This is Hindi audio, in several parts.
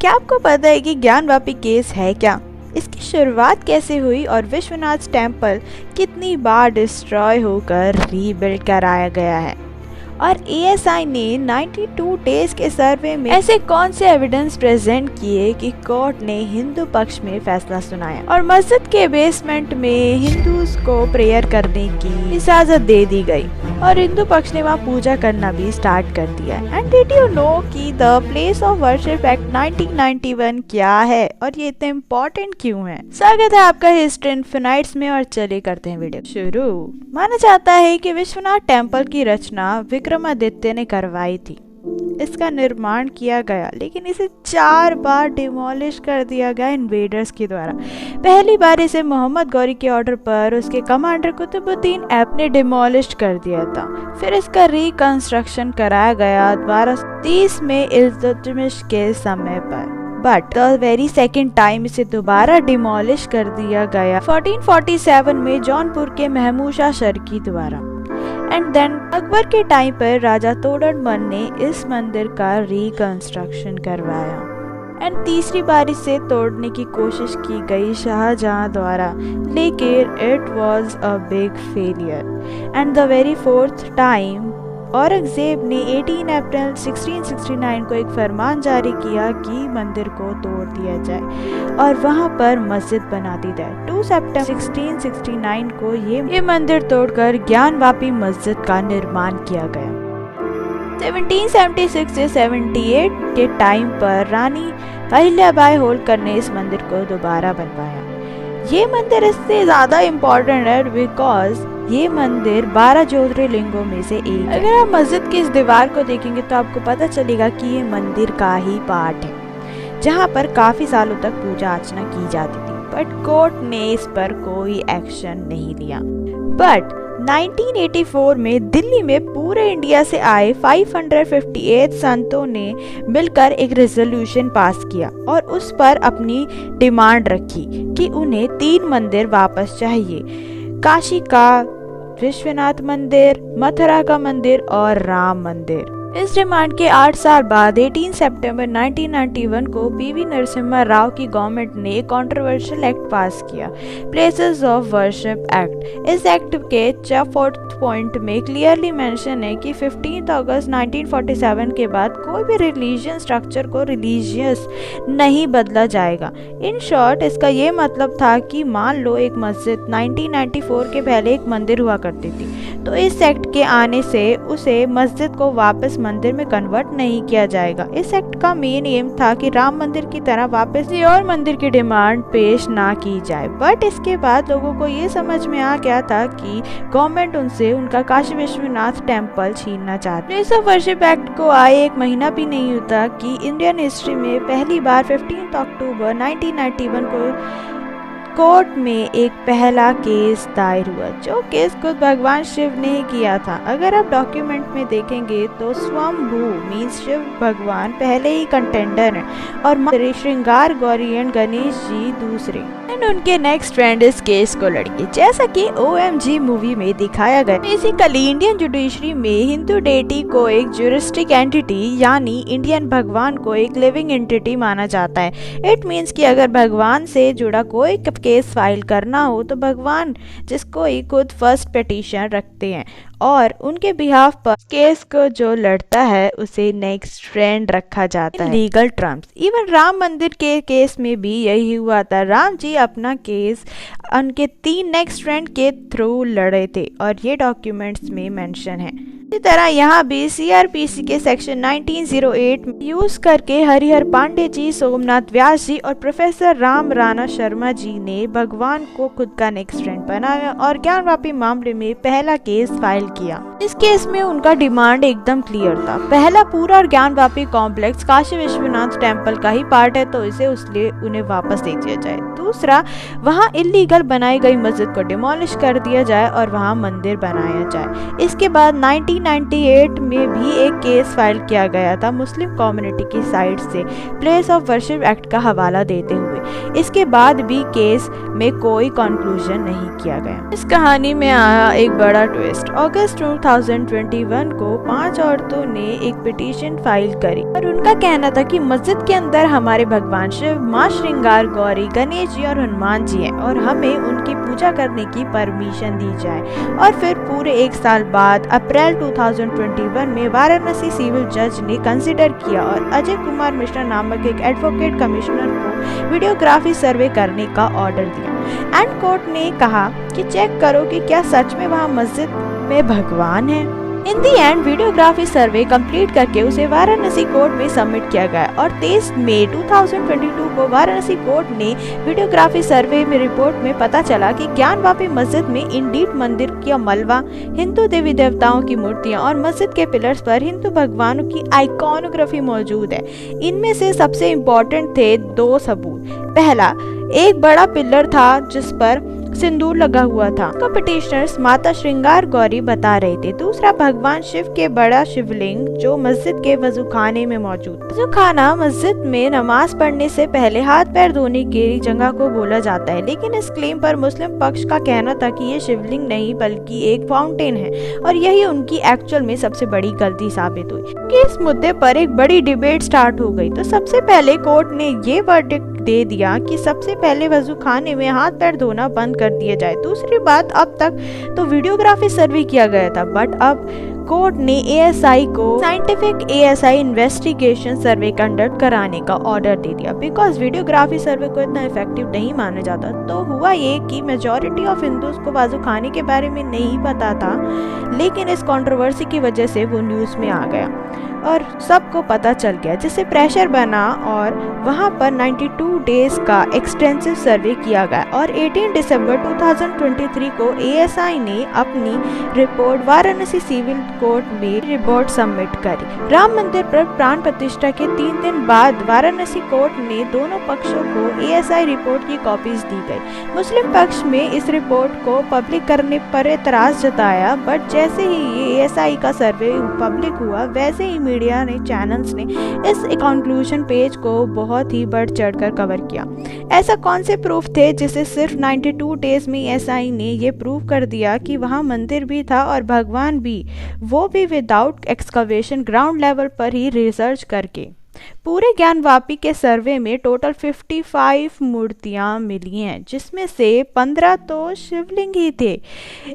क्या आपको पता है कि ज्ञानवापी केस है क्या? इसकी शुरुआत कैसे हुई और विश्वनाथ टेम्पल कितनी बार डिस्ट्रॉय होकर रीबिल्ड कराया गया है? और एएसआई ने 92 डेज के सर्वे में ऐसे कौन से एविडेंस प्रेजेंट किए कि कोर्ट ने हिंदू पक्ष में फैसला सुनाया और मस्जिद के बेसमेंट में हिंदूज को प्रेयर करने की इजाजत दे दी गई और हिंदू पक्ष ने वहाँ पूजा करना भी स्टार्ट कर दिया। एंड डिड यू नो कि the place of worship act 1991 क्या है और ये इतने इम्पोर्टेंट क्यों है? स्वागत है आपका हिस्ट्री इनफिनाइट्स में और चलिए करते हैं वीडियो शुरू। माना जाता है कि विश्वनाथ टेम्पल की रचना विक्रमादित्य ने करवाई थी। इसका निर्माण किया गया लेकिन इसे 4 बार डिमोलिश कर दिया गया इन्वेडर्स के द्वारा। पहली बार इसे मोहम्मद गौरी के ऑर्डर पर उसके कमांडर कुतुबुद्दीन ऐबक ने डिमोलिश कर दिया था। फिर इसका रिकंस्ट्रक्शन कराया गया 1230 में इल्तुतमिश के समय पर, but the very second time इसे दोबारा डिमोलिश कर दिया गया 1447 में जौनपुर के महमूद शाह शर्की द्वारा। एंड देन अकबर के टाइम पर राजा तोडरमल ने इस मंदिर का रिकंस्ट्रक्शन करवाया। एंड तीसरी बार इसे तोड़ने की कोशिश की गई शाहजहां द्वारा, लेकिन it was a big failure. And the very fourth time Aurangzeb ने 18 अप्रैल 1669 को एक फरमान जारी किया कि मंदिर को तोड़ दिया जाए और वहां पर मस्जिद बना दी जाए। 2 सितंबर 1669 को ये मंदिर तोड़कर ज्ञानवापी मस्जिद का निर्माण किया गया। 1776 से 78 के टाइम पर रानी अहिल्याबाई होलकर ने इस मंदिर को दोबारा बनवाया। ये मंदिर इससे ज्यादा इम्पोर्टेंट है बिकॉज ये मंदिर 12 ज्योतिर्लिंगों में से एक है। अगर आप मस्जिद की इस दीवार को देखेंगे तो आपको पता चलेगा कि ये मंदिर का ही पार्ट है जहाँ पर काफी सालों तक पूजा अर्चना की जाती थी, बट कोर्ट ने इस पर कोई एक्शन नहीं लिया। बट 1984 में दिल्ली में पूरे इंडिया से आए 558 संतों ने मिलकर एक रेजोल्यूशन पास किया और उस पर अपनी डिमांड रखी कि उन्हें 3 मंदिर वापस चाहिए, काशी का विश्वनाथ मंदिर, मथुरा का मंदिर और राम मंदिर। इस डिमांड के 8 साल बाद 18 सितंबर 1991 को पीवी नरसिम्हा राव की गवर्नमेंट ने एक कंट्रोवर्शियल एक्ट पास किया, प्लेसेस ऑफ वर्शिप एक्ट। इस एक्ट के 4th पॉइंट में क्लियरली मेंशन है कि 15 अगस्त 1947 के बाद कोई भी रिलीजियन स्ट्रक्चर को रिलीजियस नहीं बदला जाएगा। इन शॉर्ट इसका ये मतलब था कि मान लो एक मस्जिद 1994 के पहले एक मंदिर हुआ करती थी, तो इस एक्ट के आने से उसे मस्जिद को वापस मंदिर में कन्वर्ट नहीं किया जाएगा। इस एक्ट का मेन एम था कि राम मंदिर की तरह वापस किसी और मंदिर की डिमांड पेश ना की जाए। बट इसके बाद लोगों को ये समझ में आ गया था कि गवर्नमेंट उनसे उनका काशी विश्वनाथ टेम्पल छीनना चाहती। प्लेस ऑफ वर्शिप एक्ट को आए 1 महीना भी नहीं होता कि इंडियन हिस्ट्री में पहली बार 15 अक्टूबर 1991 को कोर्ट में एक पहला केस दायर हुआ, जो केस खुद भगवान शिव ने ही किया था। अगर आप डॉक्यूमेंट में देखेंगे तो स्वयंभू मीन्स शिव भगवान पहले ही कंटेंडर हैं और श्रृंगार गौरी एंड गणेश जी दूसरे, एंड उनके नेक्स्ट फ्रेंड इस केस को लड़के, जैसा कि OMG मूवी में दिखाया गया। बेसिकली इंडियन जुडिशरी में हिंदू डेटी को एक ज्यूरिस्टिक एंटिटी यानी इंडियन भगवान को एक लिविंग एंटिटी माना जाता है। इट मीन्स कि अगर भगवान से जुड़ा कोई केस फाइल करना हो तो भगवान जिसको ही खुद फर्स्ट पिटीशन रखते हैं और उनके बिहाफ पर केस को जो लड़ता है उसे नेक्स्ट फ्रेंड रखा जाता है। लीगल टर्म्स इवन राम मंदिर के केस में भी यही हुआ था। राम जी अपना केस उनके 3 नेक्स्ट फ्रेंड के थ्रू लड़े थे और ये डॉक्यूमेंट्स में मेंशन है। इसी तरह यहाँ भी CRPC के सेक्शन 1908 यूज करके हरिहर पांडे जी, सोमनाथ व्यास जी और प्रोफेसर राम राणा शर्मा जी ने भगवान को खुद का नेक्स्ट फ्रेंड बनाया और ज्ञानवापी मामले में पहला केस फाइल किया। इस केस में उनका डिमांड एकदम क्लियर था। पहला, पूरा ज्ञानवापी कॉम्प्लेक्स काशी विश्वनाथ टेम्पल का ही पार्ट है तो इसे उसलिए उन्हें वापस दे दिया जाए। दूसरा, वहाँ इलीगल बनाई गई मस्जिद को डिमोलिश कर दिया जाए और वहाँ मंदिर बनाया जाए। इसके बाद 1998 में भी एक केस फाइल किया गया था मुस्लिम कम्युनिटी की साइड से प्लेस ऑफ वर्शिप एक्ट का हवाला देते हुए। इसके बाद भी केस में कोई कंक्लूजन नहीं किया गया। इस कहानी में आया एक बड़ा ट्विस्ट। अगस्त 2021 को 5 औरतों ने एक पिटीशन फाइल करी और उनका कहना था कि मस्जिद के अंदर हमारे भगवान शिव, माँ श्रृंगार गौरी, गणेश जी और हनुमान जी हैं और हमें उनकी पूजा करने की परमिशन दी जाए। और फिर पूरे 1 साल बाद अप्रैल 2021 में वाराणसी सिविल जज ने कंसिडर किया और अजय कुमार मिश्रा नामक एक एडवोकेट कमिश्नर को वीडियोग्राफी सर्वे करने का ऑर्डर दिया। एंड कोर्ट ने कहा कि चेक करो कि क्या सच में वहाँ मस्जिद में भगवान है। इन दी एंड वीडियोग्राफी सर्वे कंप्लीट करके उसे वाराणसी कोर्ट में सबमिट किया गया और 23 मई 2022 को वाराणसी कोर्ट ने वीडियोग्राफी सर्वे में रिपोर्ट में पता चला कि ज्ञानवापी मस्जिद में इंडीड मंदिर का मलबा, हिंदू देवी देवताओं की मूर्तियां और मस्जिद के पिलर्स पर हिंदू भगवानों की आइकॉनोग्राफी मौजूद है। इनमें से सबसे इम्पोर्टेंट थे 2 सबूत। पहला, एक बड़ा पिलर था जिस पर सिंदूर लगा हुआ था। पिटिशनर्स माता श्रृंगार गौरी बता रहे थे। दूसरा, भगवान शिव के बड़ा शिवलिंग जो मस्जिद के वजूखाने में मौजूद। वजूखाना मस्जिद में नमाज पढ़ने से पहले हाथ पैर धोने की जगह को बोला जाता है, लेकिन इस क्लेम पर मुस्लिम पक्ष का कहना था कि ये शिवलिंग नहीं बल्कि एक फाउंटेन है और यही उनकी एक्चुअल में सबसे बड़ी गलती साबित हुई। कि इस मुद्दे पर एक बड़ी डिबेट स्टार्ट हो गई। तो सबसे पहले कोर्ट ने ये वर्डिक्ट दे दिया कि सबसे पहले वजूखाने में हाथ पैर धोना बंद कर दिया जाए। दूसरी बात, अब तक तो वीडियोग्राफी सर्वे किया गया था, बट अब कोर्ट ने एएसआई को scientific ASI investigation survey conduct कराने का ऑर्डर दे दिया बिकॉज वीडियोग्राफी सर्वे को इतना इफेक्टिव नहीं माना जाता। तो हुआ ये कि मेजॉरिटी ऑफ हिंदूज को वजूखाने के बारे में नहीं पता था, लेकिन इस कंट्रोवर्सी की वजह से वो न्यूज़ में आ गया और सबको पता चल गया, जिससे प्रेशर बना और वहाँ पर 92 डेज का एक्सटेंसिव सर्वे किया गया और 18 दिसंबर 2023 को एएसआई ने अपनी रिपोर्ट वाराणसी सिविल कोर्ट में रिपोर्ट सबमिट करी। राम मंदिर पर प्राण प्रतिष्ठा के 3 दिन बाद वाराणसी कोर्ट ने दोनों पक्षों को एएसआई रिपोर्ट की कॉपीज दी गई। मुस्लिम पक्ष में इस रिपोर्ट को पब्लिक करने पर एतराज जताया, बट जैसे ही ये एएसआई का सर्वे पब्लिक हुआ वैसे ही मीडिया ने, चैनल्स ने इस कंक्लूजन पेज को बहुत ही बढ़ चढ़कर कवर किया। ऐसा कौन से प्रूफ थे जिसे सिर्फ 92 डेज में एएसआई ने ये प्रूव कर दिया कि वहाँ मंदिर भी था और भगवान भी, वो भी विदाउट एक्सकवेशन, ग्राउंड लेवल पर ही रिसर्च करके। पूरे ज्ञानवापी के सर्वे में टोटल 55 मूर्तियां मिली हैं, जिसमें से 15 तो शिवलिंग ही थे।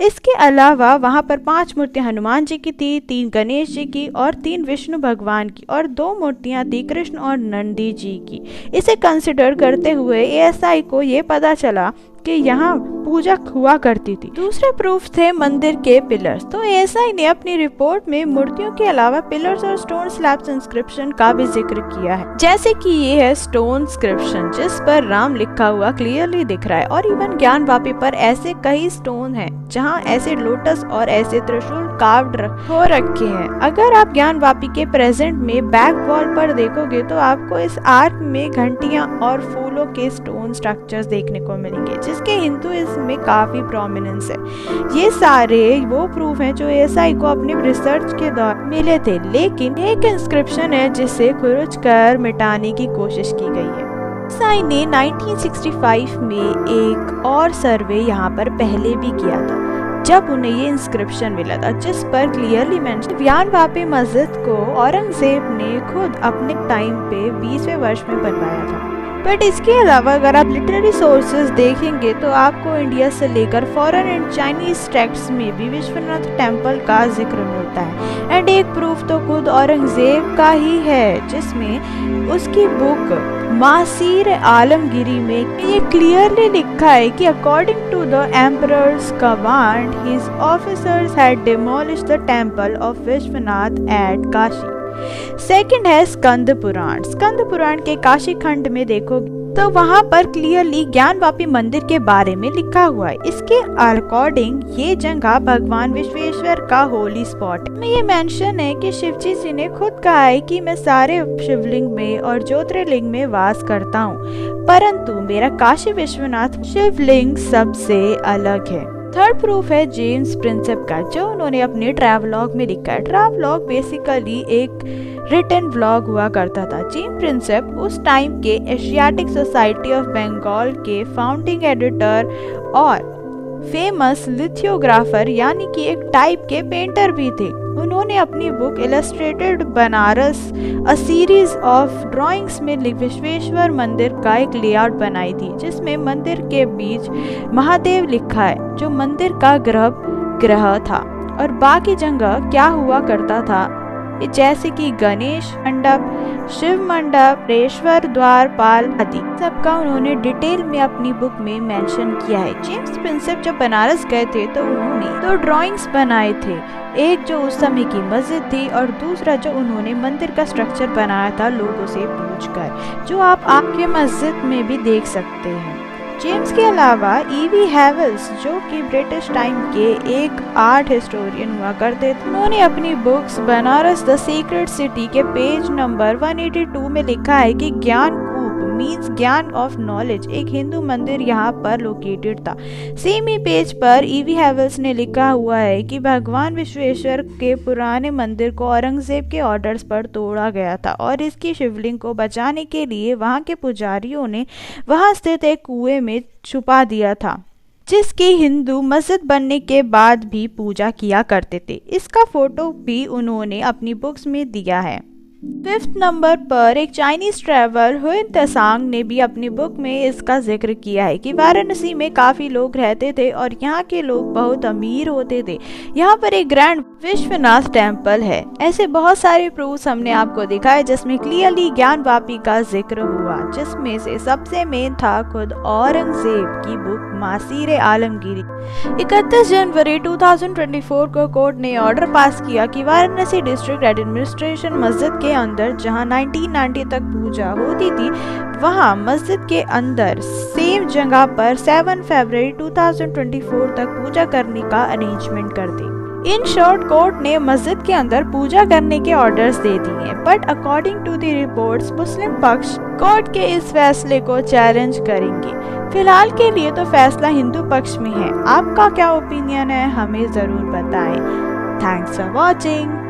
इसके अलावा वहां पर 5 मूर्तियां हनुमान जी की थी, 3 गणेश जी की और 3 विष्णु भगवान की और 2 मूर्तियां थी कृष्ण और नंदी जी की। इसे कंसिडर करते हुए एएसआई को ये पता चला कि यहाँ पूजा हुआ करती थी। दूसरे प्रूफ थे मंदिर के पिलर्स। तो एएसआई ने अपनी रिपोर्ट में मूर्तियों के अलावा पिलर्स और स्टोन स्लैब्स इंस्क्रिप्शन का भी जिक्र किया है, जैसे कि ये है स्टोन इंस्क्रिप्शन जिस पर राम लिखा हुआ क्लियरली दिख रहा है और इवन ज्ञानवापी पर ऐसे कई स्टोन हैं जहाँ ऐसे लोटस और ऐसे त्रिशूल कार्व्ड हो रखे हैं। अगर आप ज्ञानवापी के प्रेजेंट में बैक वॉल पर देखोगे तो आपको इस आर्क में घंटियां और फूलों के स्टोन स्ट्रक्चर्स देखने को मिलेंगे, जिसके हिंदुइज्म में काफी प्रोमिनेंस है। ये सारे वो प्रूफ हैं जो एएसआई को अपने रिसर्च के दौरान मिले थे, लेकिन एक इंस्क्रिप्शन है जिसे खुरुच कर मिटाने की कोशिश की गई है। एएसआई ने 1965 में एक और सर्वे यहाँ पर पहले भी किया था, जब उन्हें ये इंस्क्रिप्शन मिला था जिस पर क्लियरली मेंशन ज्ञानवापी मस्जिद को औरंगजेब ने खुद अपने टाइम पे 20वें वर्ष में बनवाया था। बट इसके अलावा अगर आप लिटरेरी सोर्सेज देखेंगे तो आपको इंडिया से लेकर फॉरेन एंड चाइनीज टेक्स्ट में भी विश्वनाथ टेम्पल का जिक्र मिलता है। एंड एक प्रूफ तो खुद औरंगजेब का ही है, जिसमें उसकी बुक मासीर आलमगिरी में ये क्लियरली लिखा है कि according to the emperor's command his officers had demolished the temple of Vishwanath at Kashi. Second है स्कंद पुराण। स्कंद पुराण के काशी खंड में देखोगे तो वहाँ पर क्लियरली ज्ञानवापी मंदिर के बारे में लिखा हुआ है। इसके अकॉर्डिंग ये जगह भगवान विश्वेश्वर का होली स्पॉट है। ये मेंशन है कि शिवजी जी ने खुद कहा है कि मैं सारे शिवलिंग में और ज्योतिर्लिंग में वास करता हूँ, परंतु मेरा काशी विश्वनाथ शिवलिंग सबसे अलग है। थर्ड प्रूफ है जेम्स प्रिंसेप का, जो उन्होंने अपने ट्रैवलॉग में लिखा है। ट्रैवलॉग बेसिकली एक रिटन व्लॉग हुआ करता था। जेम्स प्रिंसेप उस टाइम के एशियाटिक सोसाइटी ऑफ बंगाल के फाउंडिंग एडिटर और फेमस लिथोग्राफर यानी कि एक टाइप के पेंटर भी थे। उन्होंने अपनी book illustrated Banaras a series of drawings में विश्वेश्वर मंदिर का एक लेआउट बनाई थी, जिसमें मंदिर के बीच महादेव लिखा है, जो मंदिर का गर्भगृह था। और बाकी जगह क्या हुआ करता था, जैसे कि गणेश मंडप, शिव मंडप, रेश्वर द्वारपाल आदि सबका उन्होंने डिटेल में अपनी बुक में मेंशन किया है। जेम्स प्रिंसेप जब बनारस गए थे तो उन्होंने 2 ड्राइंग्स बनाए थे, एक जो उस समय की मस्जिद थी और दूसरा जो उन्होंने मंदिर का स्ट्रक्चर बनाया था लोगों से पूछकर, जो आप आपके मस्जिद में भी देख सकते हैं। जेम्स के अलावा ईवी हैवेल्स, जो कि ब्रिटिश टाइम के एक आर्ट हिस्टोरियन हुआ करते थे, उन्होंने अपनी books Banaras the secret city के पेज नंबर 182 में लिखा है कि ज्ञान कूप मीन्स ज्ञान ऑफ नॉलेज, एक हिंदू मंदिर यहाँ पर लोकेटेड था। सेम ही पेज पर ईवी हैवेल्स ने लिखा हुआ है कि भगवान विश्वेश्वर के पुराने मंदिर को औरंगजेब के ऑर्डर्स पर तोड़ा गया था और इसकी शिवलिंग को बचाने के लिए वहाँ के पुजारियों ने वहाँ स्थित एक कुएं में छुपा दिया था, जिसकी हिंदू मस्जिद बनने के बाद भी पूजा किया करते थे। इसका फोटो भी उन्होंने अपनी बुक्स में दिया है। 5th नंबर पर एक चाइनीज ट्रैवलर हुइन त्सांग ने भी अपनी बुक में इसका जिक्र किया है कि वाराणसी में काफी लोग रहते थे और यहाँ के लोग बहुत अमीर होते थे। यहाँ पर एक ग्रैंड विश्वनाथ टेम्पल है। ऐसे बहुत सारे प्रूफ्स हमने आपको दिखाए जिसमें क्लियरली ज्ञान वापी का जिक्र हुआ, जिसमें से सबसे मेन था खुद औरंगजेब की बुक मासीर आलमगीरी। 31 जनवरी 2024 को कोर्ट ने ऑर्डर पास किया कि वाराणसी डिस्ट्रिक्ट एडमिनिस्ट्रेशन मस्जिद के अंदर जहां 1990 तक पूजा होती थी, वहां मस्जिद के अंदर सेम जगह पर 7 फरवरी 2024 तक पूजा करने का अरेंजमेंट कर दी। इन शॉर्ट कोर्ट ने मस्जिद के अंदर पूजा करने के ऑर्डर्स दे दिए, but according to the reports Muslim पक्ष कोर्ट के इस फैसले को चैलेंज करेंगे। फिलहाल के लिए तो फैसला हिंदू पक्ष में है। आपका क्या ओपिनियन है, हमें जरूर बताएं। Thanks for watching.